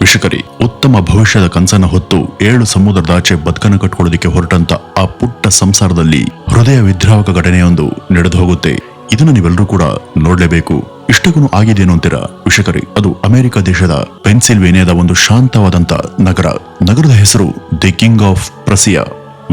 ವಿಷಕರಿ ಉತ್ತಮ ಭವಿಷ್ಯದ ಕನಸನ್ನ ಹೊತ್ತು 7 ಸಮುದ್ರದಾಚೆ ಬದುಕನ್ನು ಕಟ್ಕೊಳ್ಳೋದಿಕ್ಕೆ ಹೊರಟಂತ ಆ ಪುಟ್ಟ ಸಂಸಾರದಲ್ಲಿ ಹೃದಯ ವಿದ್ರಾವಕ ಘಟನೆಯೊಂದು ನಡೆದು ಹೋಗುತ್ತೆ. ಇದನ್ನು ನೀವೆಲ್ಲರೂ ಕೂಡ ನೋಡ್ಲೇಬೇಕು. ಇಷ್ಟಕ್ಕೂ ಆಗಿದೇನು ಅಂತೀರಾ? ವಿಷಕರಿ ಅದು ಅಮೆರಿಕ ದೇಶದ ಪೆನ್ಸಿಲ್ವೇನಿಯಾದ ಒಂದು ಶಾಂತವಾದಂತ ನಗರದ ಹೆಸರು the king of Persia.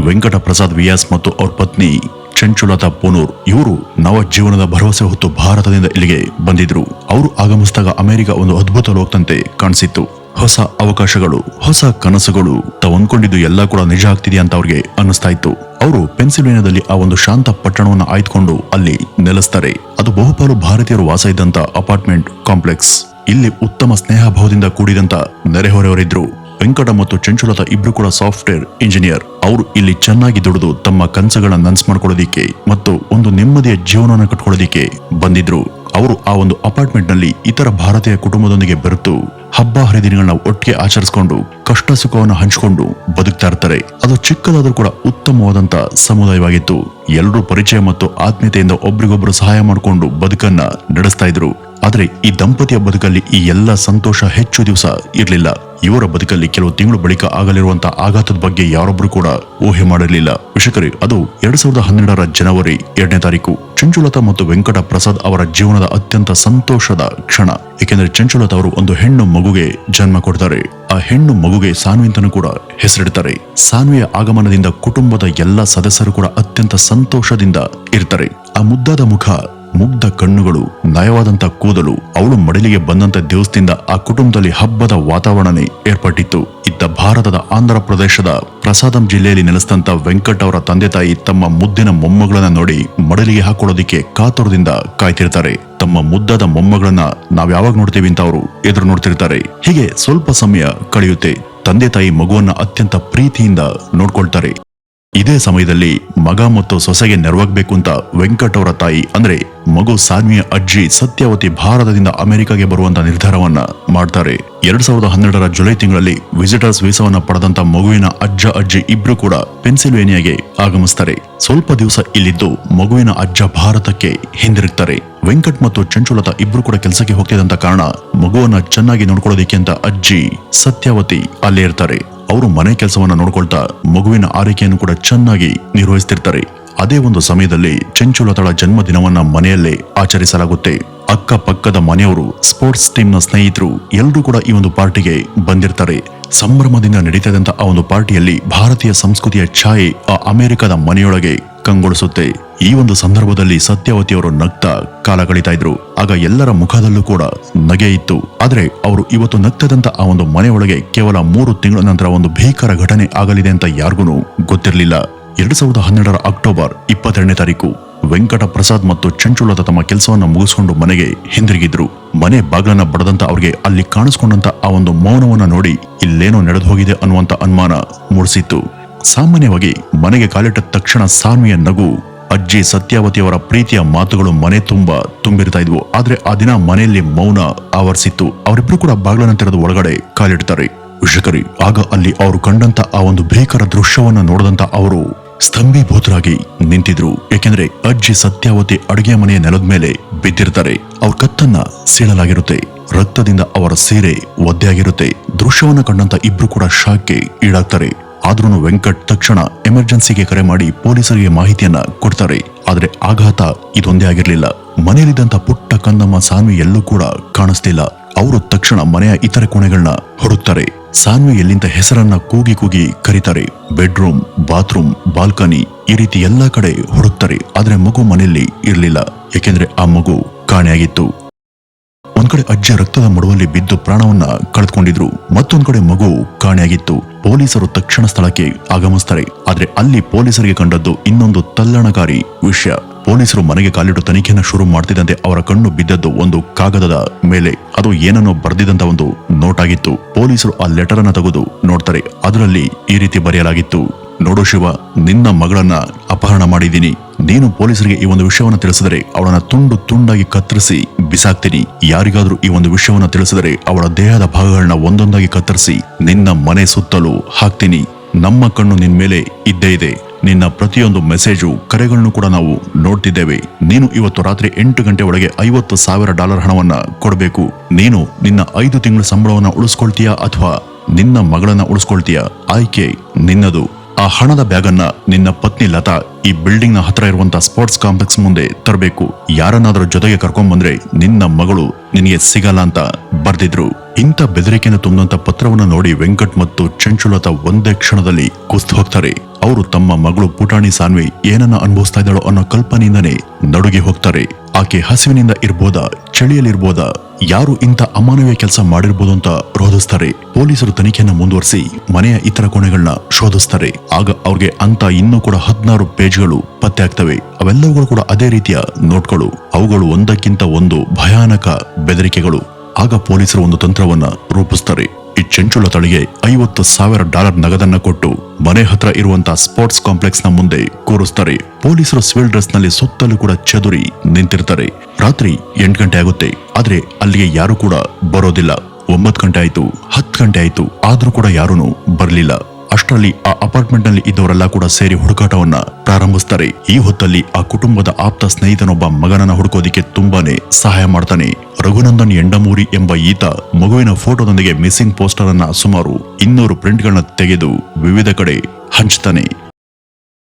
Venkata Prasad Vyas ಮತ್ತು ಅವ್ರ ಪತ್ನಿ ಚಂಚುಲತಾ ಪೋನೂರ್ ಇವರು ನವ ಜೀವನದ ಭರವಸೆ ಹೊತ್ತು ಭಾರತದಿಂದ ಇಲ್ಲಿಗೆ ಬಂದಿದ್ರು. ಅವರು ಆಗಮಿಸಿದಾಗ ಅಮೆರಿಕ ಒಂದು ಅದ್ಭುತ ಲೋಕದಂತೆ ಕಾಣಿಸಿತ್ತು. ಹೊಸ ಅವಕಾಶಗಳು, ಹೊಸ ಕನಸುಗಳು, ತಾವು ಅಂದ್ಕೊಂಡಿದ್ದು ಎಲ್ಲ ಕೂಡ ನಿಜ ಆಗ್ತಿದೆಯಾ ಅಂತ ಅವ್ರಿಗೆ ಅನ್ನಿಸ್ತಾ ಇತ್ತು. ಅವರು ಪೆನ್ಸಿಲ್ವೇನಿಯಾದಲ್ಲಿ ಆ ಒಂದು ಶಾಂತ ಪಟ್ಟಣವನ್ನು ಆಯ್ದುಕೊಂಡು ಅಲ್ಲಿ ನೆಲೆಸ್ತಾರೆ. ಅದು ಬಹುಪಾಲು ಭಾರತೀಯರು ವಾಸ ಇದ್ದಂತ ಅಪಾರ್ಟ್ಮೆಂಟ್ ಕಾಂಪ್ಲೆಕ್ಸ್. ಇಲ್ಲಿ ಉತ್ತಮ ಸ್ನೇಹ ಭಾವದಿಂದ ಕೂಡಿದಂತ ನೆರೆಹೊರೆಯವರಿದ್ರು. ವೆಂಕಟ ಮತ್ತು ಚಂಚುಲತಾ ಇಬ್ರು ಕೂಡ ಸಾಫ್ಟ್ವೇರ್ ಇಂಜಿನಿಯರ್. ಅವರು ಇಲ್ಲಿ ಚೆನ್ನಾಗಿ ದುಡಿದು ತಮ್ಮ ಕನಸುಗಳನ್ನ ನನ್ಸ್ ಮಾಡ್ಕೊಳ್ಳೋದಿಕ್ಕೆ ಮತ್ತು ಒಂದು ನೆಮ್ಮದಿಯ ಜೀವನವನ್ನು ಕಟ್ಕೊಳ್ಳೋದಿಕ್ಕೆ ಬಂದಿದ್ರು. ಅವರು ಆ ಒಂದು ಅಪಾರ್ಟ್ಮೆಂಟ್ ನಲ್ಲಿ ಇತರ ಭಾರತೀಯ ಕುಟುಂಬದೊಂದಿಗೆ ಬೆರೆತು ಹಬ್ಬ ಹರಿದಿನಗಳನ್ನ ಒಟ್ಟಿಗೆ ಆಚರಿಸಿಕೊಂಡು ಕಷ್ಟ ಸುಖವನ್ನು ಹಂಚಿಕೊಂಡು ಬದುಕ್ತಾ ಇರ್ತಾರೆ. ಅದು ಚಿಕ್ಕದಾದ್ರೂ ಕೂಡ ಉತ್ತಮವಾದಂತ ಸಮುದಾಯವಾಗಿತ್ತು. ಎಲ್ಲರೂ ಪರಿಚಯ ಮತ್ತು ಆತ್ಮೀಯತೆಯಿಂದ ಒಬ್ರಿಗೊಬ್ರು ಸಹಾಯ ಮಾಡಿಕೊಂಡು ಬದುಕನ್ನ ನಡೆಸ್ತಾ ಇದ್ರು. ಆದ್ರೆ ಈ ದಂಪತಿಯ ಬದುಕಲ್ಲಿ ಈ ಎಲ್ಲ ಸಂತೋಷ ಹೆಚ್ಚು ದಿವಸ ಇರಲಿಲ್ಲ. ಇವರ ಬದುಕಲ್ಲಿ ಕೆಲವು ತಿಂಗಳು ಬಳಿಕ ಆಗಲಿರುವಂತಹ ಆಘಾತದ ಬಗ್ಗೆ ಯಾರೊಬ್ರು ಕೂಡ ಊಹೆ ಮಾಡಿರಲಿಲ್ಲ. ವಿಷಕರಿ ಅದು 2012 ಜನವರಿ 2ನೇ ತಾರೀಕು. ಚಂಚುಲತಾ ಮತ್ತು ವೆಂಕಟ ಪ್ರಸಾದ್ ಅವರ ಜೀವನದ ಅತ್ಯಂತ ಸಂತೋಷದ ಕ್ಷಣ. ಏಕೆಂದ್ರೆ ಚಂಚುಲತಾ ಅವರು ಒಂದು ಹೆಣ್ಣು ಮಗುಗೆ ಜನ್ಮ ಕೊಡ್ತಾರೆ. ಆ ಹೆಣ್ಣು ಮಗುಗೆ ಸಾನ್ವಿ ಅಂತನೂ ಕೂಡ ಹೆಸರಿಡ್ತಾರೆ. ಸಾನ್ವಿಯ ಆಗಮನದಿಂದ ಕುಟುಂಬದ ಎಲ್ಲ ಸದಸ್ಯರು ಕೂಡ ಅತ್ಯಂತ ಸಂತೋಷದಿಂದ ಇರ್ತಾರೆ. ಆ ಮುದ್ದಾದ ಮುಖ, ಮುಗ್ಧ ಕಣ್ಣುಗಳು, ನಯವಾದಂತ ಕೂದಲು, ಅವಳು ಮಡಿಲಿಗೆ ಬಂದಂತ ದಿವಸದಿಂದ ಆ ಕುಟುಂಬದಲ್ಲಿ ಹಬ್ಬದ ವಾತಾವರಣನೇ ಏರ್ಪಟ್ಟಿತ್ತು. ಇತ್ತ ಭಾರತದ ಆಂಧ್ರ ಪ್ರದೇಶದ ಪ್ರಸಾದಂ ಜಿಲ್ಲೆಯಲ್ಲಿ ನೆಲೆಸಿದಂತ ವೆಂಕಟ್ ಅವರ ತಂದೆ ತಾಯಿ ತಮ್ಮ ಮುದ್ದಿನ ಮೊಮ್ಮಗಳನ್ನ ನೋಡಿ ಮಡಲಿಗೆ ಹಾಕೊಳ್ಳೋದಿಕ್ಕೆ ಕಾತುರದಿಂದ ಕಾಯ್ತಿರ್ತಾರೆ. ತಮ್ಮ ಮುದ್ದಾದ ಮೊಮ್ಮಗಳನ್ನ ನಾವ್ ಯಾವಾಗ ನೋಡ್ತೀವಿ ಅಂತ ಅವರು ಎದುರು ನೋಡ್ತಿರ್ತಾರೆ. ಹೀಗೆ ಸ್ವಲ್ಪ ಸಮಯ ಕಳೆಯುತ್ತೆ. ತಂದೆ ತಾಯಿ ಮಗುವನ್ನ ಅತ್ಯಂತ ಪ್ರೀತಿಯಿಂದ ನೋಡ್ಕೊಳ್ತಾರೆ. ಇದೇ ಸಮಯದಲ್ಲಿ ಮಗ ಮತ್ತು ಸೊಸೆಗೆ ನೆರವಾಗಬೇಕು ಅಂತ ವೆಂಕಟ್ ಅವರ ತಾಯಿ ಅಂದ್ರೆ ಮಗು ಸಾನ್ವಿಯ ಅಜ್ಜಿ ಸತ್ಯವತಿ ಭಾರತದಿಂದ ಅಮೆರಿಕಾಗೆ ಬರುವಂತ ನಿರ್ಧಾರವನ್ನ ಮಾಡ್ತಾರೆ. 2012 ಜುಲೈ ತಿಂಗಳಲ್ಲಿ ವಿಸಿಟರ್ಸ್ ವೀಸಾವನ್ನ ಪಡೆದಂತ ಮಗುವಿನ ಅಜ್ಜ ಅಜ್ಜಿ ಇಬ್ರು ಕೂಡ ಪೆನ್ಸಿಲ್ವೇನಿಯಾಗೆ ಆಗಮಿಸ್ತಾರೆ. ಸ್ವಲ್ಪ ದಿವಸ ಇಲ್ಲಿದ್ದು ಮಗುವಿನ ಅಜ್ಜ ಭಾರತಕ್ಕೆ ಹಿಂದಿರುಗ್ತಾರೆ. ವೆಂಕಟ್ ಮತ್ತು ಚಂಚುಲತಾ ಇಬ್ರು ಕೂಡ ಕೆಲಸಕ್ಕೆ ಹೋಗ್ತಿದ್ದಂತ ಕಾರಣ ಮಗುವನ್ನ ಚೆನ್ನಾಗಿ ನೋಡ್ಕೊಳ್ಳೋದಿಕ್ಕೆ ಅಂತ ಅಜ್ಜಿ ಸತ್ಯವತಿ ಅಲ್ಲೇ ಇರ್ತಾರೆ. ಅವರು ಮನೆ ಕೆಲಸವನ್ನ ನೋಡ್ಕೊಳ್ತಾ ಮಗುವಿನ ಆರೈಕೆಯನ್ನು ಕೂಡ ಚೆನ್ನಾಗಿ ನಿರ್ವಹಿಸ್ತಿರ್ತಾರೆ. ಅದೇ ಒಂದು ಸಮಯದಲ್ಲಿ ಚಂಚುಲತಾಳ ಜನ್ಮದಿನವನ್ನ ಮನೆಯಲ್ಲೇ ಆಚರಿಸಲಾಗುತ್ತೆ. ಅಕ್ಕ ಪಕ್ಕದ ಮನೆಯವರು, ಸ್ಪೋರ್ಟ್ಸ್ ಟೀಮ್ನ ಸ್ನೇಹಿತರು ಎಲ್ಲರೂ ಕೂಡ ಈ ಒಂದು ಪಾರ್ಟಿಗೆ ಬಂದಿರ್ತಾರೆ. ಸಂಭ್ರಮದಿಂದ ನಡೀತದಂತ ಆ ಒಂದು ಪಾರ್ಟಿಯಲ್ಲಿ ಭಾರತೀಯ ಸಂಸ್ಕೃತಿಯ ಛಾಯೆ ಆ ಅಮೆರಿಕದ ಮನೆಯೊಳಗೆ ಕಂಗೊಳಿಸುತ್ತೆ. ಈ ಒಂದು ಸಂದರ್ಭದಲ್ಲಿ ಸತ್ಯವತಿಯವರು ನಗ್ತಾ ಕಾಲ ಕಳೀತಾ ಇದ್ರು. ಆಗ ಎಲ್ಲರ ಮುಖದಲ್ಲೂ ಕೂಡ ನಗೆ ಇತ್ತು. ಆದ್ರೆ ಅವರು ಇವತ್ತು ನಗ್ತದಂತ ಆ ಒಂದು ಮನೆಯೊಳಗೆ ಕೇವಲ 3 ತಿಂಗಳ ನಂತರ ಒಂದು ಭೀಕರ ಘಟನೆ ಆಗಲಿದೆ ಅಂತ ಯಾರಿಗೂ ಗೊತ್ತಿರಲಿಲ್ಲ. 2012 ಅಕ್ಟೋಬರ್ 22ನೇ ತಾರೀಕು ವೆಂಕಟ ಪ್ರಸಾದ್ ಮತ್ತು ಚಂಚುಲತಾ ತಮ್ಮ ಕೆಲಸವನ್ನ ಮುಗಿಸ್ಕೊಂಡು ಮನೆಗೆ ಹಿಂದಿರುಗಿದ್ರು. ಮನೆ ಬಾಗ್ಲನ್ನ ಬಡದಂತ ಅವ್ರಿಗೆ ಅಲ್ಲಿ ಕಾಣಿಸ್ಕೊಂಡಂತ ಆ ಒಂದು ಮೌನವನ್ನ ನೋಡಿ ಇಲ್ಲೇನೋ ನಡೆದು ಹೋಗಿದೆ ಅನ್ನುವಂತ ಅನುಮಾನ ಮೂಡಿಸಿತ್ತು. ಸಾಮಾನ್ಯವಾಗಿ ಮನೆಗೆ ಕಾಲಿಟ್ಟ ತಕ್ಷಣ ಸಾನ್ವಿಯ ನಗು, ಅಜ್ಜಿ ಸತ್ಯಾವತಿಯವರ ಪ್ರೀತಿಯ ಮಾತುಗಳು ಮನೆ ತುಂಬಾ ತುಂಬಿರ್ತಾ ಇದ್ವು. ಆದ್ರೆ ಆ ದಿನ ಮನೆಯಲ್ಲಿ ಮೌನ ಆವರಿಸಿತ್ತು. ಅವರಿಬ್ರು ಕೂಡ ಬಾಗ್ಲನ್ನ ತೆರೆದು ಒಳಗಡೆ ಕಾಲಿಡ್ತಾರೆ. ವಿಷಕರಿ ಆಗ ಅಲ್ಲಿ ಅವರು ಕಂಡಂತ ಆ ಒಂದು ಭೀಕರ ದೃಶ್ಯವನ್ನ ನೋಡಿದಂತ ಅವರು ಸ್ತಂಭೀಭೂತರಾಗಿ ನಿಂತಿದ್ರು. ಏಕೆಂದ್ರೆ ಅಜ್ಜಿ ಸತ್ಯಾವತಿ ಅಡುಗೆ ಮನೆಯ ನೆಲದ ಮೇಲೆ ಬಿದ್ದಿರ್ತಾರೆ. ಅವ್ರ ಕತ್ತನ್ನ ಸೀಳಲಾಗಿರುತ್ತೆ. ರಕ್ತದಿಂದ ಅವರ ಸೀರೆ ಒದ್ದೆಯಾಗಿರುತ್ತೆ. ದೃಶ್ಯವನ್ನ ಕಂಡಂತ ಇಬ್ರು ಕೂಡ ಶಾಕ್ಗೆ ಈಡಾಗ್ತಾರೆ. ಆದ್ರೂ ವೆಂಕಟ್ ತಕ್ಷಣ ಎಮರ್ಜೆನ್ಸಿಗೆ ಕರೆ ಮಾಡಿ ಪೊಲೀಸರಿಗೆ ಮಾಹಿತಿಯನ್ನ ಕೊಡ್ತಾರೆ. ಆದ್ರೆ ಆಘಾತ ಇದೊಂದೇ ಆಗಿರ್ಲಿಲ್ಲ. ಮನೆಯಲ್ಲಿದ್ದಂತ ಪುಟ್ಟ ಕಂದಮ್ಮ ಸಾನ್ವಿ ಎಲ್ಲೂ ಕೂಡ ಕಾಣಿಸ್ತಿಲ್ಲ. ಅವರು ತಕ್ಷಣ ಮನೆಯ ಇತರೆ ಕೋಣೆಗಳನ್ನ ಹುಡುಕ್ತಾರೆ. ಸಾನ್ವಿ ಎಲ್ಲಿಂದ ಹೆಸರನ್ನ ಕೂಗಿ ಕೂಗಿ ಕರೀತಾರೆ. ಬೆಡ್ರೂಮ್, ಬಾತ್ರೂಮ್, ಬಾಲ್ಕನಿ ಈ ರೀತಿ ಎಲ್ಲಾ ಕಡೆ ಹುಡುಕ್ತಾರೆ. ಆದ್ರೆ ಮಗು ಮನೆಯಲ್ಲಿ ಇರ್ಲಿಲ್ಲ. ಏಕೆಂದ್ರೆ ಆ ಮಗು ಕಾಣೆಯಾಗಿತ್ತು. ಒಂದ್ ಕಡೆ ಅಜ್ಜ ರಕ್ತದ ಮಡುವಲ್ಲಿ ಬಿದ್ದು ಪ್ರಾಣವನ್ನ ಕಳೆದುಕೊಂಡಿದ್ರು. ಮತ್ತೊಂದ್ ಕಡೆ ಮಗು ಕಾಣೆಯಾಗಿತ್ತು. ಪೊಲೀಸರು ತಕ್ಷಣ ಸ್ಥಳಕ್ಕೆ ಆಗಮಿಸ್ತಾರೆ. ಆದ್ರೆ ಅಲ್ಲಿ ಪೊಲೀಸರಿಗೆ ಕಂಡದ್ದು ಇನ್ನೊಂದು ತಲ್ಲಣಕಾರಿ ವಿಷಯ. ಪೊಲೀಸರು ಮನೆಗೆ ಕಾಲಿಟ್ಟು ತನಿಖೆಯನ್ನು ಶುರು ಮಾಡ್ತಿದ್ದಂತೆ ಅವರ ಕಣ್ಣು ಬಿದ್ದದ್ದು ಒಂದು ಕಾಗದದ ಮೇಲೆ. ಅದು ಏನನ್ನೋ ಬರೆದಿದ್ದಂತ ಒಂದು ನೋಟ್ ಆಗಿತ್ತು. ಪೊಲೀಸರು ಆ ಲೆಟರ್ ಅನ್ನ ತೆಗೆದು ನೋಡ್ತಾರೆ. ಅದರಲ್ಲಿ ಈ ರೀತಿ ಬರೆಯಲಾಗಿತ್ತು: ನೋಡು ಶಿವ, ನಿನ್ನ ಮಗಳನ್ನ ಅಪಹರಣ ಮಾಡಿದ್ದೀನಿ. ನೀನು ಪೊಲೀಸರಿಗೆ ಈ ಒಂದು ವಿಷಯವನ್ನ ತಿಳಿಸಿದರೆ ಅವಳನ್ನ ತುಂಡು ತುಂಡಾಗಿ ಕತ್ತರಿಸಿ ಬಿಸಾಕ್ತೀನಿ. ಯಾರಿಗಾದ್ರೂ ಈ ಒಂದು ವಿಷಯವನ್ನ ತಿಳಿಸಿದರೆ ಅವಳ ದೇಹದ ಭಾಗಗಳನ್ನ ಒಂದೊಂದಾಗಿ ಕತ್ತರಿಸಿ ನಿನ್ನ ಮನೆ ಸುತ್ತಲೂ ಹಾಕ್ತೀನಿ. ನಮ್ಮ ಕಣ್ಣು ನಿನ್ ಮೇಲೆ ಇದ್ದೇ ಇದೆ. ನಿನ್ನ ಪ್ರತಿಯೊಂದು ಮೆಸೇಜು ಕರೆಗಳನ್ನು ಕೂಡ ನಾವು ನೋಡ್ತಿದ್ದೇವೆ. ನೀನು ಇವತ್ತು ರಾತ್ರಿ 8 ಗಂಟೆ ಒಳಗೆ $50,000 ಹಣವನ್ನ ಕೊಡಬೇಕು. ನೀನು ನಿನ್ನ 5 ತಿಂಗಳ ಸಂಬಳವನ್ನ ಉಳಿಸ್ಕೊಳ್ತೀಯಾ ಅಥವಾ ನಿನ್ನ ಮಗಳನ್ನ ಉಳಿಸ್ಕೊಳ್ತೀಯಾ? ಆಯ್ಕೆ ನಿನ್ನದು. ಆ ಹಣದ ಬ್ಯಾಗನ್ನ ನಿನ್ನ ಪತ್ನಿ ಲತಾ ಈ ಬಿಲ್ಡಿಂಗ್ ನ ಹತ್ರ ಇರುವಂತಹ ಸ್ಪೋರ್ಟ್ಸ್ ಕಾಂಪ್ಲೆಕ್ಸ್ ಮುಂದೆ ತರಬೇಕು. ಯಾರನ್ನಾದ್ರೂ ಜೊತೆಗೆ ಕರ್ಕೊಂಡ್ ಬಂದ್ರೆ ನಿನ್ನ ಮಗಳು ನಿನಗೆ ಸಿಗಲ್ಲ ಅಂತ ಬರ್ದಿದ್ರು. ಇಂಥ ಬೆದರಿಕೆಯನ್ನು ತುಂಬಿದಂತ ಪತ್ರವನ್ನು ನೋಡಿ ವೆಂಕಟ್ ಮತ್ತು ಚಂಚುಲತಾ ಒಂದೇ ಕ್ಷಣದಲ್ಲಿ ಕುಸ್ತು ಹೋಗ್ತಾರೆ. ಅವರು ತಮ್ಮ ಮಗಳು ಪುಟಾಣಿ ಸಾನ್ವಿ ಏನನ್ನ ಅನುಭವಿಸ್ತಾ ಇದ್ದಾಳೋ ಅನ್ನೋ ಕಲ್ಪನೆಯಿಂದನೇ ನಡುಗಿ ಹೋಗ್ತಾರೆ. ಆಕೆ ಹಸಿವಿನಿಂದ ಇರ್ಬೋದಾ, ಚಳಿಯಲ್ಲಿರ್ಬೋದಾ, ಯಾರು ಇಂಥ ಅಮಾನವೀಯ ಕೆಲಸ ಮಾಡಿರ್ಬೋದು ಅಂತ ರೋಧಿಸ್ತಾರೆ. ಪೊಲೀಸರು ತನಿಖೆಯನ್ನ ಮುಂದುವರಿಸಿ ಮನೆಯ ಇತರ ಕೋಣೆಗಳನ್ನ ಶೋಧಿಸ್ತಾರೆ. ಆಗ ಅವ್ರಿಗೆ ಅಂತ ಇನ್ನೂ ಕೂಡ 16 ಪೇಜ್ಗಳು ಪತ್ತೆ ಆಗ್ತವೆ. ಅವೆಲ್ಲವುಗಳು ಕೂಡ ಅದೇ ರೀತಿಯ ನೋಟ್ಗಳು. ಅವುಗಳು ಒಂದಕ್ಕಿಂತ ಒಂದು ಭಯಾನಕ ಬೆದರಿಕೆಗಳು. ಆಗ ಪೊಲೀಸರು ಒಂದು ತಂತ್ರವನ್ನ ರೂಪಿಸ್ತಾರೆ. ಈ ಚಂಚುಲತಾಳಿಗೆ $50,000 ನಗದನ್ನ ಕೊಟ್ಟು ಮನೆ ಹತ್ರ ಇರುವಂತಹ ಸ್ಪೋರ್ಟ್ಸ್ ಕಾಂಪ್ಲೆಕ್ಸ್ ನ ಮುಂದೆ ಕೂರಿಸ್ತಾರೆ. ಪೊಲೀಸರು ಸಿವಿಲ್ ಡ್ರೆಸ್ ನಲ್ಲಿ ಸುತ್ತಲೂ ಕೂಡ ಚದುರಿ ನಿಂತಿರ್ತಾರೆ. ರಾತ್ರಿ 8 ಗಂಟೆ ಆಗುತ್ತೆ. ಆದ್ರೆ ಅಲ್ಲಿಗೆ ಯಾರು ಕೂಡ ಬರೋದಿಲ್ಲ. 9 ಗಂಟೆ ಆಯ್ತು, 10 ಗಂಟೆ ಆಯ್ತು, ಆದ್ರೂ ಕೂಡ ಯಾರೂ ಬರ್ಲಿಲ್ಲ. ಅಷ್ಟರಲ್ಲಿ ಆ ಅಪಾರ್ಟ್ಮೆಂಟ್ ನಲ್ಲಿ ಇದ್ದವರೆಲ್ಲ ಕೂಡ ಸೇರಿ ಹುಡುಕಾಟವನ್ನ ಪ್ರಾರಂಭಿಸ್ತಾರೆ. ಈ ಹೊತ್ತಲ್ಲಿ ಆ ಕುಟುಂಬದ ಆಪ್ತ ಸ್ನೇಹಿತನೊಬ್ಬ ಮಗನನ್ನ ಹುಡುಕೋದಿಕ್ಕೆ ತುಂಬಾನೇ ಸಹಾಯ ಮಾಡ್ತಾನೆ. ರಘುನಂದನ್ ಎಂಡಮೂರಿ ಎಂಬ ಈತ ಮಗುವಿನ ಫೋಟೋದೊಂದಿಗೆ ಮಿಸ್ಸಿಂಗ್ ಪೋಸ್ಟರ್ ಅನ್ನ ಸುಮಾರು 200 ಪ್ರಿಂಟ್ಗಳನ್ನ ತೆಗೆದು ವಿವಿಧ ಕಡೆ ಹಂಚ್ತಾನೆ.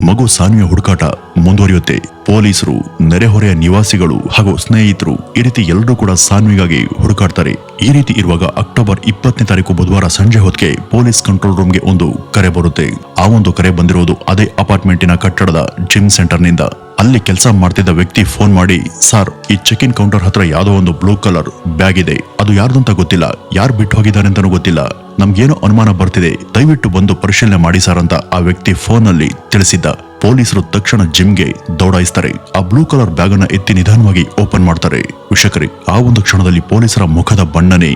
ಮಗು ಸಾನ್ವಿಯ ಹುಡುಕಾಟ ಮುಂದುವರಿಯುತ್ತೆ. ಪೊಲೀಸರು, ನೆರೆಹೊರೆಯ ನಿವಾಸಿಗಳು ಹಾಗೂ ಸ್ನೇಹಿತರು ಈ ರೀತಿ ಎಲ್ಲರೂ ಕೂಡ ಸಾನ್ವಿಗಾಗಿ ಹುಡುಕಾಡ್ತಾರೆ. ಈ ರೀತಿ ಇರುವಾಗ ಅಕ್ಟೋಬರ್ 20ನೇ ತಾರೀಕು ಬುಧವಾರ ಸಂಜೆ ಹೊತ್ತಿಗೆ ಪೊಲೀಸ್ ಕಂಟ್ರೋಲ್ ರೂಮ್ಗೆ ಒಂದು ಕರೆ ಬರುತ್ತೆ. ಆ ಒಂದು ಕರೆ ಬಂದಿರೋದು ಅದೇ ಅಪಾರ್ಟ್ಮೆಂಟಿನ ಕಟ್ಟಡದ ಜಿಮ್ ಸೆಂಟರ್ ನಿಂದ. ಅಲ್ಲಿ ಕೆಲಸ ಮಾಡ್ತಿದ್ದ ವ್ಯಕ್ತಿ ಫೋನ್ ಮಾಡಿ, ಸರ್, ಈ ಚೆಕ್ ಇನ್ ಕೌಂಟರ್ ಹತ್ರ ಯಾವ್ದೋ ಒಂದು ಬ್ಲೂ ಕಲರ್ ಬ್ಯಾಗ್ ಇದೆ. ಅದು ಯಾರ್ದಂತ ಗೊತ್ತಿಲ್ಲ, ಯಾರು ಬಿಟ್ಟು ಹೋಗಿದ್ದಾರೆ ಅಂತಾನೂ ಗೊತ್ತಿಲ್ಲ. ನಮ್ಗೇನೋ ಅನುಮಾನ ಬರ್ತಿದೆ, ದಯವಿಟ್ಟು ಬಂದು ಪರಿಶೀಲನೆ ಮಾಡಿ ಸರ್ ಅಂತ ಆ ವ್ಯಕ್ತಿ ಫೋನ್ ನಲ್ಲಿ ತಿಳಿಸಿದ್ದ. ಪೊಲೀಸರು ತಕ್ಷಣ ಜಿಮ್ಗೆ ದೌಡಾಯಿಸ್ತಾರೆ. ಆ ಬ್ಲೂ ಕಲರ್ ಬ್ಯಾಗ್ ಅನ್ನ ಎತ್ತಿ ನಿಧಾನವಾಗಿ ಓಪನ್ ಮಾಡ್ತಾರೆ. ವೀಕ್ಷಕರೇ, ಆ ಒಂದು ಕ್ಷಣದಲ್ಲಿ ಪೊಲೀಸರ ಮುಖದ ಬಣ್ಣನೆ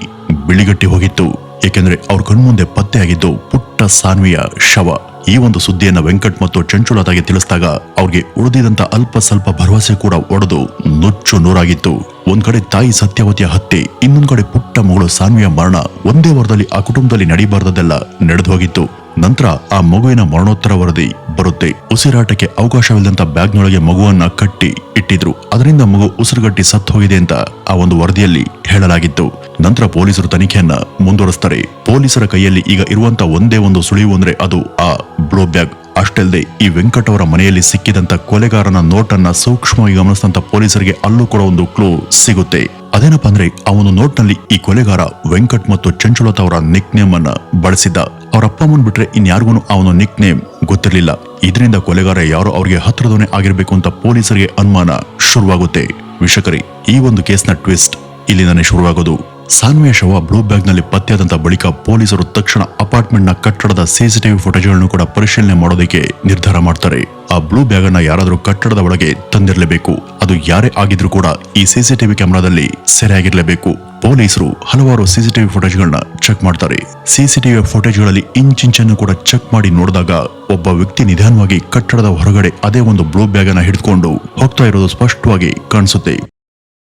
ಬಿಳಿಗಟ್ಟಿ ಹೋಗಿತ್ತು. ಏಕೆಂದ್ರೆ ಅವ್ರ ಕಣ್ಮುಂದೆ ಪತ್ತೆಯಾಗಿದ್ದು ಪುಟ್ಟ ಸಾನ್ವಿಯ ಶವ. ಈ ಒಂದು ಸುದ್ದಿಯನ್ನ ವೆಂಕಟ್ ಮತ್ತು ಚಂಚುಲತಾಗೆ ತಿಳಿಸಿದಾಗ ಅವ್ರಿಗೆ ಉಳಿದಿದಂತ ಅಲ್ಪ ಸ್ವಲ್ಪ ಭರವಸೆ ಕೂಡ ಒಡೆದು ನುಚ್ಚು ನೂರಾಗಿತ್ತು. ಒಂದ್ ಕಡೆ ತಾಯಿ ಸತ್ಯವತಿಯ ಹತ್ಯೆ, ಇನ್ನೊಂದ್ ಕಡೆ ಪುಟ್ಟ ಮಗಳು ಸಾನ್ವಿಯ ಮರಣ. ಒಂದೇ ವಾರದಲ್ಲಿ ಆ ಕುಟುಂಬದಲ್ಲಿ ನಡಿಬಾರ್ದದೆಲ್ಲ ನಡೆದು ಹೋಗಿತ್ತು. ನಂತರ ಆ ಮಗುವಿನ ಮರಣೋತ್ತರ ವರದಿ ಬರುತ್ತೆ. ಉಸಿರಾಟಕ್ಕೆ ಅವಕಾಶವಿಲ್ಲದಂತ ಬ್ಯಾಗ್ನೊಳಗೆ ಮಗುವನ್ನ ಕಟ್ಟಿ ಇಟ್ಟಿದ್ರು. ಅದರಿಂದ ಮಗು ಉಸಿರುಗಟ್ಟಿ ಸತ್ತು ಹೋಗಿದೆ ಅಂತ ಆ ಒಂದು ವರದಿಯಲ್ಲಿ ಹೇಳಲಾಗಿತ್ತು. ನಂತರ ಪೊಲೀಸರು ತನಿಖೆಯನ್ನ ಮುಂದುವರಿಸ್ತಾರೆ. ಪೊಲೀಸರ ಕೈಯಲ್ಲಿ ಈಗ ಇರುವಂತ ಒಂದೇ ಒಂದು ಸುಳಿವು ಅಂದ್ರೆ ಅದು ಆ ಬ್ಲೂ ಬ್ಯಾಗ್. ಅಷ್ಟಲ್ಲದೆ ಈ ವೆಂಕಟ್ ಅವರ ಮನೆಯಲ್ಲಿ ಸಿಕ್ಕಿದಂತ ಕೊಲೆಗಾರನ ನೋಟನ್ನ ಸೂಕ್ಷ್ಮವಾಗಿ ಗಮನಿಸಿದಂತ ಪೊಲೀಸರಿಗೆ ಅಲ್ಲೂ ಕೂಡ ಒಂದು ಕ್ಲೂ ಸಿಗುತ್ತೆ. ಅದೇನಪ್ಪ ಅಂದ್ರೆ ಆ ಒಂದು ನೋಟ್ ನಲ್ಲಿ ಈ ಕೊಲೆಗಾರ ವೆಂಕಟ್ ಮತ್ತು ಚಂಚುಲತಾ ಅವರ ನಿಕ್ ನೇಮ್ ಅನ್ನ ಬಳಸಿದ್ದ. ಅವರ ಅಪ್ಪ ಅಮ್ಮನ್ ಬಿಟ್ರೆ ಇನ್ಯಾರಿಗೂ ಆ ಒಂದು ನಿಕ್ ನೇಮ್ ಗೊತ್ತಿರಲಿಲ್ಲ. ಇದರಿಂದ ಕೊಲೆಗಾರ ಯಾರೋ ಅವ್ರಿಗೆ ಹತ್ರದವನೇ ಆಗಿರ್ಬೇಕು ಅಂತ ಪೊಲೀಸರಿಗೆ ಅನುಮಾನ ಶುರುವಾಗುತ್ತೆ. ವೀಕ್ಷಕರೇ, ಈ ಒಂದು ಕೇಸ್ನ ಟ್ವಿಸ್ಟ್ ಇಲ್ಲಿಂದಾನೆ ಶುರುವಾಗೋದು. ಸಾನ್ವಿಯ ಶವ ಬ್ಲೂ ಬ್ಯಾಗ್ ನಲ್ಲಿ ಪತ್ತೆಯಾದಂತ ಬಳಿಕ ಪೊಲೀಸರು ತಕ್ಷಣ ಅಪಾರ್ಟ್ಮೆಂಟ್ ನ ಕಟ್ಟಡದ ಸಿಸಿಟಿವಿ ಫುಟೇಜ್ಗಳನ್ನು ಕೂಡ ಪರಿಶೀಲನೆ ಮಾಡೋದಕ್ಕೆ ನಿರ್ಧಾರ ಮಾಡ್ತಾರೆ. ಆ ಬ್ಲೂ ಬ್ಯಾಗ್ ಅನ್ನ ಯಾರಾದ್ರೂ ಕಟ್ಟಡದ ಒಳಗೆ ತಂದಿರಲೇಬೇಕು. ಅದು ಯಾರೇ ಆಗಿದ್ರೂ ಕೂಡ ಈ ಸಿಸಿಟಿವಿ ಕ್ಯಾಮೆರಾದಲ್ಲಿ ಸೆರೆಯಾಗಿರ್ಲೇಬೇಕು. ಪೊಲೀಸರು ಹಲವಾರು ಸಿಸಿಟಿವಿ ಫುಟೇಜ್ಗಳನ್ನ ಚೆಕ್ ಮಾಡ್ತಾರೆ. ಸಿಸಿಟಿವಿ ಫುಟೇಜ್ಗಳಲ್ಲಿ ಇಂಚಿಂಚನ್ನು ಕೂಡ ಚೆಕ್ ಮಾಡಿ ನೋಡಿದಾಗ ಒಬ್ಬ ವ್ಯಕ್ತಿ ನಿಧಾನವಾಗಿ ಕಟ್ಟಡದ ಹೊರಗಡೆ ಅದೇ ಒಂದು ಬ್ಲೂ ಬ್ಯಾಗ್ ಅನ್ನ ಹಿಡಿದುಕೊಂಡು ಹೋಗ್ತಾ ಇರೋದು ಸ್ಪಷ್ಟವಾಗಿ ಕಾಣಿಸುತ್ತೆ.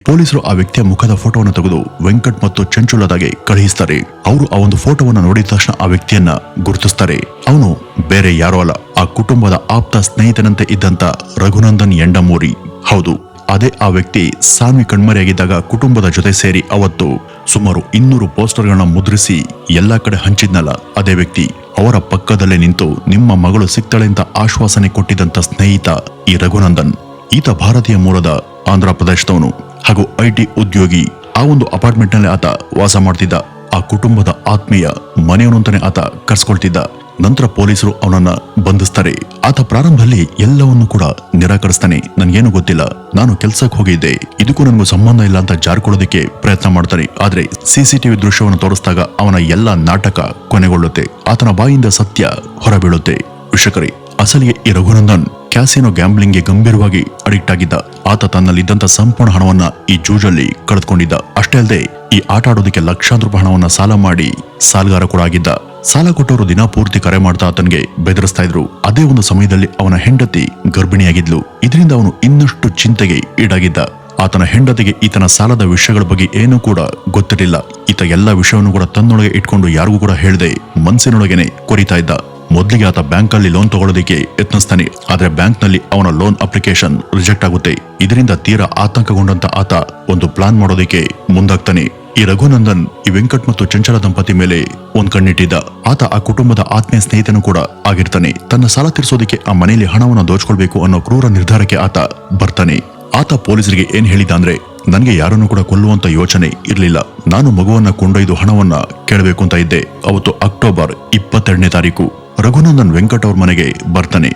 ಪೊಲೀಸರು ಆ ವ್ಯಕ್ತಿಯ ಮುಖದ ಫೋಟೋವನ್ನು ತೆಗೆದು ವೆಂಕಟ್ ಮತ್ತು ಚಂಚುಲತಾಗೆ ಕಳುಹಿಸ್ತಾರೆ. ಅವರು ಆ ಒಂದು ಫೋಟೋವನ್ನು ನೋಡಿದ ತಕ್ಷಣ ಆ ವ್ಯಕ್ತಿಯನ್ನ ಗುರುತಿಸ್ತಾರೆ. ಅವನು ಬೇರೆ ಯಾರೋ ಅಲ್ಲ, ಆ ಕುಟುಂಬದ ಆಪ್ತ ಸ್ನೇಹಿತನಂತೆ ಇದ್ದಂತ ರಘುನಂದನ್ ಎಂಡಮೂರಿ. ಹೌದು, ಅದೇ ಆ ವ್ಯಕ್ತಿ ಸಾನ್ವಿ ಕಣ್ಮರೆಯಾಗಿದ್ದಾಗ ಕುಟುಂಬದ ಜೊತೆ ಸೇರಿ ಅವತ್ತು ಸುಮಾರು 200 ಪೋಸ್ಟರ್ಗಳನ್ನ ಮುದ್ರಿಸಿ ಎಲ್ಲಾ ಕಡೆ ಹಂಚಿದ್ನಲ್ಲ ಅದೇ ವ್ಯಕ್ತಿ. ಅವರ ಪಕ್ಕದಲ್ಲೇ ನಿಂತು ನಿಮ್ಮ ಮಗಳು ಸಿಗ್ತಾಳೆ ಅಂತ ಆಶ್ವಾಸನೆ ಕೊಟ್ಟಿದ್ದಂತ ಸ್ನೇಹಿತ ಈ ರಘುನಂದನ್. ಈತ ಭಾರತೀಯ ಮೂಲದ ಆಂಧ್ರ ಪ್ರದೇಶದವನು ಹಾಗೂ ಐಟಿ ಉದ್ಯೋಗಿ. ಆ ಒಂದು ಅಪಾರ್ಟ್ಮೆಂಟ್ ನಲ್ಲಿ ಆತ ವಾಸ ಮಾಡ್ತಿದ್ದ. ಆ ಕುಟುಂಬದ ಆತ್ಮೀಯ ಮನೆಯವನು ಅಂತಾನೆ ಆತ ಕರ್ಸ್ಕೊಳ್ತಿದ್ದ. ನಂತರ ಪೊಲೀಸರು ಅವನನ್ನ ಬಂಧಿಸ್ತಾರೆ. ಆತ ಪ್ರಾರಂಭದಲ್ಲಿ ಎಲ್ಲವನ್ನೂ ಕೂಡ ನಿರಾಕರಿಸ್ತಾನೆ. ನನ್ಗೇನು ಗೊತ್ತಿಲ್ಲ, ನಾನು ಕೆಲ್ಸಕ್ಕೆ ಹೋಗಿದ್ದೆ, ಇದಕ್ಕೂ ನನಗೂ ಸಂಬಂಧ ಇಲ್ಲ ಅಂತ ಜಾರ್ಕೊಳ್ಳೋದಕ್ಕೆ ಪ್ರಯತ್ನ ಮಾಡ್ತಾನೆ. ಆದ್ರೆ ಸಿಸಿಟಿವಿ ದೃಶ್ಯವನ್ನು ತೋರಿಸಿದಾಗ ಅವನ ಎಲ್ಲ ನಾಟಕ ಕೊನೆಗೊಳ್ಳುತ್ತೆ. ಆತನ ಬಾಯಿಂದ ಸತ್ಯ ಹೊರಬೀಳುತ್ತೆ. ವೀಕ್ಷಕರೇ, ಅಸಲಿಗೆ ಈ ರಘುನಂದನ್ ಕ್ಯಾಸಿನೋ ಗ್ಯಾಂಬ್ಲಿಂಗ್ಗೆ ಗಂಭೀರವಾಗಿ ಅಡಿಕ್ಟ್ ಆಗಿದ್ದ. ಆತ ತನ್ನಲ್ಲಿದ್ದಂತ ಸಂಪೂರ್ಣ ಹಣವನ್ನ ಈ ಜೂಜಲ್ಲಿ ಕಳೆದುಕೊಂಡಿದ್ದ. ಅಷ್ಟೇ ಅಲ್ಲದೆ ಈ ಆಟ ಆಡೋದಕ್ಕೆ ಲಕ್ಷಾಂತರ ರೂಪಾಯಿ ಹಣವನ್ನ ಸಾಲ ಮಾಡಿ ಸಾಲಗಾರ ಕೂಡ ಆಗಿದ್ದ. ಸಾಲ ಕೊಟ್ಟವರು ದಿನ ಪೂರ್ತಿ ಕರೆ ಮಾಡ್ತಾ ಆತನಿಗೆ ಬೆದರಿಸ್ತಾ ಇದ್ರು. ಅದೇ ಒಂದು ಸಮಯದಲ್ಲಿ ಅವನ ಹೆಂಡತಿ ಗರ್ಭಿಣಿಯಾಗಿದ್ಲು. ಇದರಿಂದ ಅವನು ಇನ್ನಷ್ಟು ಚಿಂತೆಗೆ ಈಡಾಗಿದ್ದ. ಆತನ ಹೆಂಡತಿಗೆ ಈತನ ಸಾಲದ ವಿಷಯಗಳ ಬಗ್ಗೆ ಏನೂ ಕೂಡ ಗೊತ್ತಿರಲಿಲ್ಲ. ಈತ ಎಲ್ಲ ವಿಷಯವನ್ನು ಕೂಡ ತನ್ನೊಳಗೆ ಇಟ್ಕೊಂಡು ಯಾರಿಗೂ ಕೂಡ ಹೇಳದೆ ಮನಸ್ಸಿನೊಳಗೇನೆ ಕೊರಿತಾ ಇದ್ದ. ಮೊದಲಿಗೆ ಆತ ಬ್ಯಾಂಕ್ ಅಲ್ಲಿ ಲೋನ್ ತಗೊಳ್ಳೋದಕ್ಕೆ ಯತ್ನಿಸ್ತಾನೆ. ಆದ್ರೆ ಬ್ಯಾಂಕ್ ನಲ್ಲಿ ಅವನ ಲೋನ್ ಅಪ್ಲಿಕೇಶನ್ ರಿಜೆಕ್ಟ್ ಆಗುತ್ತೆ. ಇದರಿಂದ ತೀರಾ ಆತಂಕಗೊಂಡಂತ ಆತ ಒಂದು ಪ್ಲಾನ್ ಮಾಡೋದಕ್ಕೆ ಮುಂದಾಗ್ತಾನೆ. ಈ ರಘುನಂದನ್ ಈ ವೆಂಕಟ್ ಮತ್ತು ಚಂಚಲ ದಂಪತಿ ಮೇಲೆ ಒಂದ್ ಕಣ್ಣಿಟ್ಟಿದ್ದ. ಆತ ಆ ಕುಟುಂಬದ ಆತ್ಮೀಯ ಸ್ನೇಹಿತನು ಕೂಡ ಆಗಿರ್ತಾನೆ. ತನ್ನ ಸಾಲ ತೀರಿಸೋದಕ್ಕೆ ಆ ಮನೆಯಲ್ಲಿ ಹಣವನ್ನು ದೋಚ್ಕೊಳ್ಬೇಕು ಅನ್ನೋ ಕ್ರೂರ ನಿರ್ಧಾರಕ್ಕೆ ಆತ ಬರ್ತಾನೆ. ಆತ ಪೊಲೀಸರಿಗೆ ಏನ್ ಹೇಳಿದ ಅಂದ್ರೆ, ನನ್ಗೆ ಯಾರನ್ನು ಕೂಡ ಕೊಲ್ಲುವಂತ ಯೋಚನೆ ಇರ್ಲಿಲ್ಲ. ನಾನು ಮಗುವನ್ನ ಕೊಂಡೊಯ್ದು ಹಣವನ್ನ ಕೇಳಬೇಕು ಅಂತ ಇದ್ದೆ. ಅವತ್ತು ಅಕ್ಟೋಬರ್ 22ನೇ ತಾರೀಕು ರಘುನಂದನ್ ವೆಂಕಟ್ ಅವ್ರ ಮನೆಗೆ ಬರ್ತಾನೆ.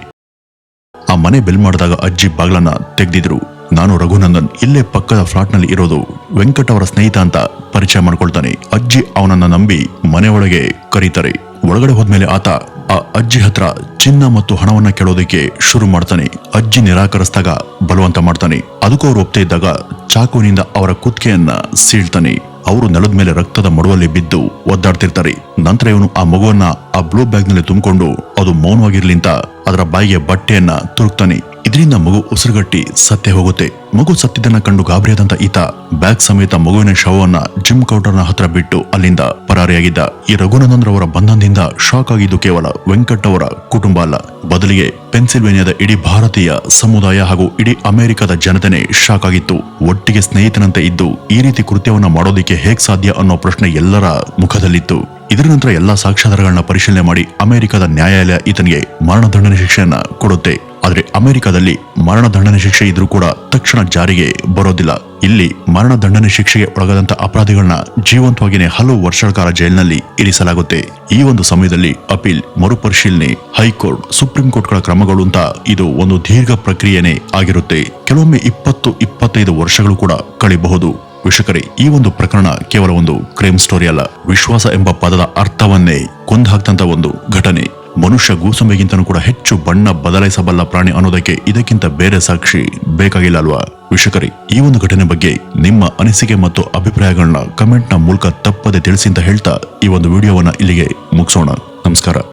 ಆ ಮನೆ ಬೆಲ್ ಮಾಡಿದಾಗ ಅಜ್ಜಿ ಬಾಗ್ಲನ್ನ ತೆಗ್ದಿದ್ರು. ನಾನು ರಘುನಂದನ್ ಇಲ್ಲೇ ಪಕ್ಕದ ಫ್ಲಾಟ್ ನಲ್ಲಿ ಇರೋದು, ವೆಂಕಟ್ ಅವರ ಸ್ನೇಹಿತ ಅಂತ ಪರಿಚಯ ಮಾಡ್ಕೊಳ್ತಾನೆ. ಅಜ್ಜಿ ಅವನನ್ನ ನಂಬಿ ಮನೆ ಒಳಗೆ ಕರೀತಾರೆ. ಒಳಗಡೆ ಹೋದ್ಮೇಲೆ ಆತ ಆ ಅಜ್ಜಿ ಹತ್ರ ಚಿನ್ನ ಮತ್ತು ಹಣವನ್ನ ಕೇಳೋದಕ್ಕೆ ಶುರು ಮಾಡ್ತಾನೆ. ಅಜ್ಜಿ ನಿರಾಕರಿಸಿದಾಗ ಬಲವಂತ ಮಾಡ್ತಾನೆ. ಅದಕ್ಕೂ ಅವ್ರು ಒಪ್ತಾ ಇದ್ದಾಗ ಚಾಕುವಿನಿಂದ ಅವರ ಕುತ್ತಿಗೆಯನ್ನ ಸೀಳ್ತಾನೆ. ಅವರು ನೆಲದ ಮೇಲೆ ರಕ್ತದ ಮಡುವಲ್ಲಿ ಬಿದ್ದು ಒದ್ದಾಡ್ತಿರ್ತಾರೆ. ನಂತರ ಇವನು ಆ ಮಗುವನ್ನ ಆ ಬ್ಲೂ ಬ್ಯಾಗ್ ನಲ್ಲಿ ತುಂಬಿಕೊಂಡು ಅದು ಮೌನವಾಗಿರ್ಲಿ ಅಂತ ಅದರ ಬಾಯಿಗೆ ಬಟ್ಟೆಯನ್ನ ತುರುಕ್ತಾನೆ. ಇದರಿಂದ ಮಗು ಉಸಿರುಗಟ್ಟಿ ಸತ್ತೇ ಹೋಗುತ್ತೆ. ಮಗು ಸತ್ತಿದ್ದನ್ನ ಕಂಡು ಗಾಬರಿಯಾದಂತ ಈತ ಬ್ಯಾಗ್ ಸಮೇತ ಮಗುವಿನ ಶವವನ್ನ ಜಿಮ್ ಕೌಂಟರ್ನ ಹತ್ರ ಬಿಟ್ಟು ಅಲ್ಲಿಂದ ಪರಾರಿಯಾಗಿದ್ದ. ಈ ರಘುನಂದನ್ ರವರ ಬಂಧನದಿಂದ ಶಾಕ್ ಆಗಿದ್ದು ಕೇವಲ ವೆಂಕಟ್ ಅವರ ಕುಟುಂಬ ಅಲ್ಲ, ಬದಲಿಗೆ ಪೆನ್ಸಿಲ್ವೇನಿಯಾದ ಇಡೀ ಭಾರತೀಯ ಸಮುದಾಯ ಹಾಗೂ ಇಡೀ ಅಮೆರಿಕದ ಜನತೆನೇ ಶಾಕ್ ಆಗಿತ್ತು. ಒಟ್ಟಿಗೆ ಸ್ನೇಹಿತನಂತೆ ಇದ್ದು ಈ ರೀತಿ ಕೃತ್ಯವನ್ನ ಮಾಡೋದಿಕ್ಕೆ ಹೇಗ್ ಸಾಧ್ಯ ಅನ್ನೋ ಪ್ರಶ್ನೆ ಎಲ್ಲರ ಮುಖದಲ್ಲಿತ್ತು. ಇದರ ನಂತರ ಎಲ್ಲಾ ಸಾಕ್ಷ್ಯಾಧಾರಗಳನ್ನ ಪರಿಶೀಲನೆ ಮಾಡಿ ಅಮೆರಿಕದ ನ್ಯಾಯಾಲಯ ಈತನಿಗೆ ಮರಣದಂಡನೆ ಶಿಕ್ಷೆಯನ್ನ ಕೊಡುತ್ತೆ. ಆದ್ರೆ ಅಮೆರಿಕದಲ್ಲಿ ಮರಣದಂಡನೆ ಶಿಕ್ಷೆ ಇದ್ರೂ ಕೂಡ ತಕ್ಷಣ ಜಾರಿಗೆ ಬರೋದಿಲ್ಲ. ಇಲ್ಲಿ ಮರಣದಂಡನೆ ಶಿಕ್ಷೆಗೆ ಒಳಗಾದಂತ ಅಪರಾಧಿಗಳನ್ನ ಜೀವಂತವಾಗಿಯೇ ಹಲವು ವರ್ಷಗಳ ಕಾಲ ಜೈಲಿನಲ್ಲಿ ಇರಿಸಲಾಗುತ್ತೆ. ಈ ಒಂದು ಸಮಯದಲ್ಲಿ ಅಪೀಲ್, ಮರುಪರಿಶೀಲನೆ, ಹೈಕೋರ್ಟ್, ಸುಪ್ರೀಂ ಕೋರ್ಟ್ಗಳ ಕ್ರಮಗಳು ಅಂತ ಇದು ಒಂದು ದೀರ್ಘ ಪ್ರಕ್ರಿಯೆನೇ ಆಗಿರುತ್ತೆ. ಕೆಲವೊಮ್ಮೆ 20-25 ವರ್ಷಗಳು ಕೂಡ ಕಳೆಯಬಹುದು. ವೀಕ್ಷಕರೇ, ಈ ಒಂದು ಪ್ರಕರಣ ಕೇವಲ ಒಂದು ಕ್ರೈಮ್ ಸ್ಟೋರಿ ಅಲ್ಲ, ವಿಶ್ವಾಸ ಎಂಬ ಪದದ ಅರ್ಥವನ್ನೇ ಕೊಂದು ಹಾಕ್ತಂತ ಒಂದು ಘಟನೆ. ಮನುಷ್ಯ ಗೂಸಂಬೆಗಿಂತನೂ ಕೂಡ ಹೆಚ್ಚು ಬಣ್ಣ ಬದಲಾಯಿಸಬಲ್ಲ ಪ್ರಾಣಿ ಅನ್ನೋದಕ್ಕೆ ಇದಕ್ಕಿಂತ ಬೇರೆ ಸಾಕ್ಷಿ ಬೇಕಾಗಿಲ್ಲ ಅಲ್ವಾ? ವೀಕ್ಷಕರೇ, ಈ ಒಂದು ಘಟನೆ ಬಗ್ಗೆ ನಿಮ್ಮ ಅನಿಸಿಕೆ ಮತ್ತು ಅಭಿಪ್ರಾಯಗಳನ್ನ ಕಮೆಂಟ್ ನ ಮೂಲಕ ತಪ್ಪದೆ ತಿಳಿಸಿ ಅಂತ ಹೇಳ್ತಾ ಈ ಒಂದು ವಿಡಿಯೋವನ್ನ ಇಲ್ಲಿಗೆ ಮುಗಿಸೋಣ. ನಮಸ್ಕಾರ.